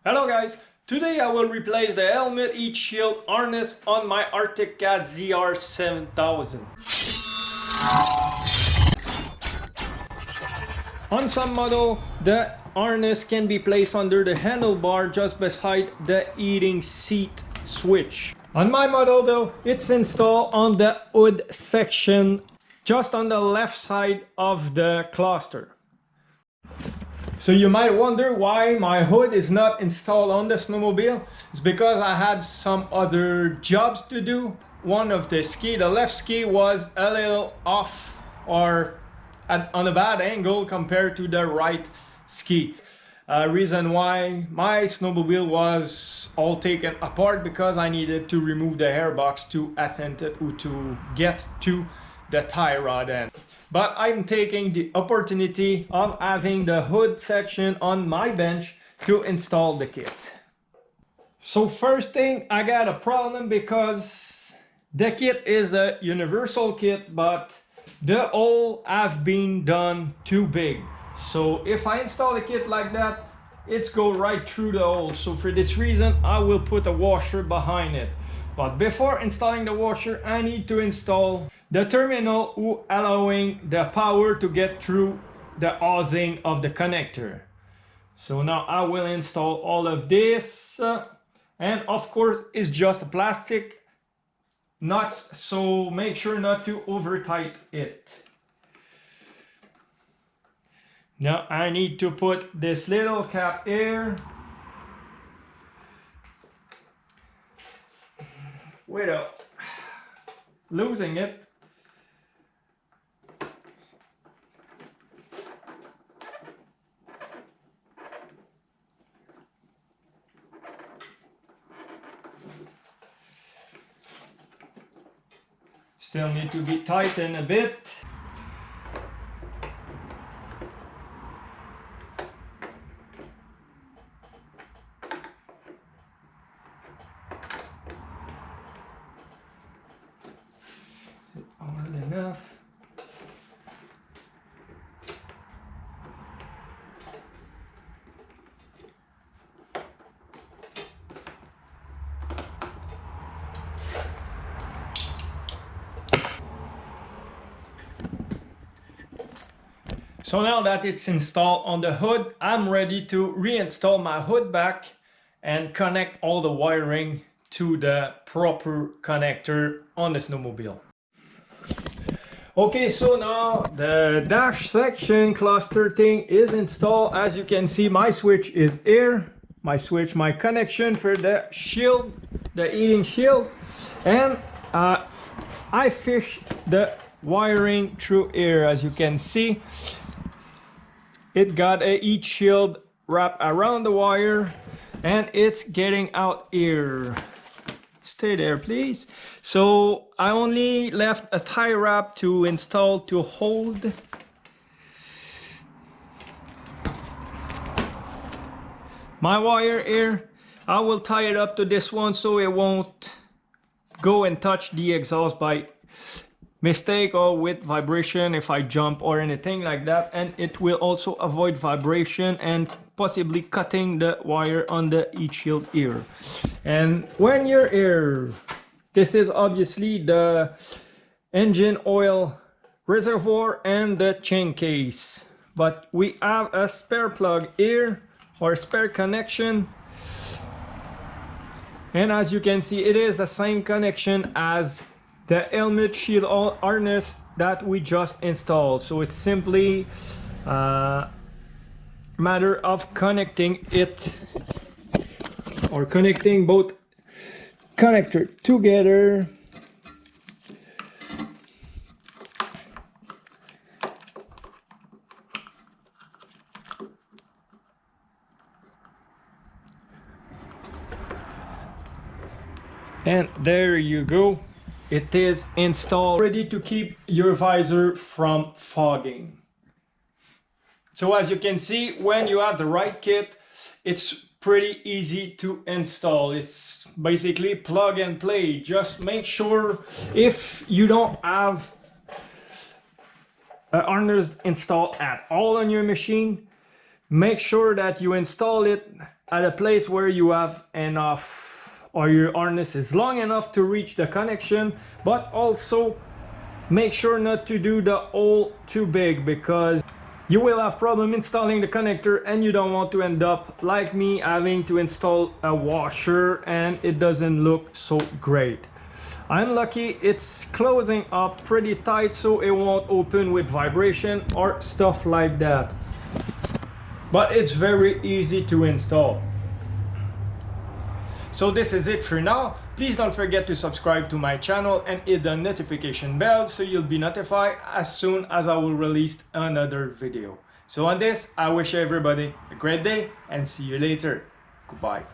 Hello guys, today I will replace the helmet heat shield harness on my Arctic Cat ZR7000. On some model, the harness can be placed under the handlebar just beside the heating seat switch. On my model though, it's installed on the hood section just on the left side of the cluster. So you might wonder why my hood is not installed on the snowmobile. It's because I had some other jobs to do. One of the left ski was a little off or on a bad angle compared to the right ski. Reason why my snowmobile was all taken apart because I needed to remove the airbox to get to the tie rod end. But I'm taking the opportunity of having the hood section on my bench to install the kit. So first thing, I got a problem because the kit is a universal kit, but the hole have been done too big. So if I install the kit like that, it's go right through the hole. So for this reason, I will put a washer behind it. But before installing the washer, I need to install the terminal allowing the power to get through the housing of the connector. So now I will install all of this, and of course it's just plastic nuts, so make sure not to over tight it. Now I need to put this little cap here without losing it. Still need to be tightened a bit. Is it hard enough? So now that it's installed on the hood, I'm ready to reinstall my hood back and connect all the wiring to the proper connector on the snowmobile. Okay, so now the dash section cluster thing is installed. As you can see, my switch is here. My connection for the shield, the heating shield, and I fished the wiring through here. As you can see, it got a heat shield wrapped around the wire and it's getting out here. Stay there, please. So I only left a tie wrap to install to hold my wire here. I will tie it up to this one so it won't go and touch the exhaust by mistake or with vibration if I jump or anything like that, and it will also avoid vibration and possibly cutting the wire on the heat shield here. And when you're here, this is obviously the engine oil reservoir and the chain case, but we have a spare plug here or spare connection, and as you can see, it is the same connection as the helmet shield harness that we just installed. So it's simply a matter of connecting it or connecting both connectors together. And there you go. It is installed, ready to keep your visor from fogging. So as you can see, when you have the right kit, it's pretty easy to install. It's basically plug and play. Just make sure if you don't have a harness installed at all on your machine, make sure that you install it at a place where you have enough, or your harness is long enough to reach the connection, but also make sure not to do the hole too big, because you will have problem installing the connector and you don't want to end up like me having to install a washer and it doesn't look so great. I'm lucky it's closing up pretty tight so it won't open with vibration or stuff like that. But it's very easy to install. So this is it for now. Please don't forget to subscribe to my channel and hit the notification bell so you'll be notified as soon as I will release another video. So on this, I wish everybody a great day and see you later. Goodbye.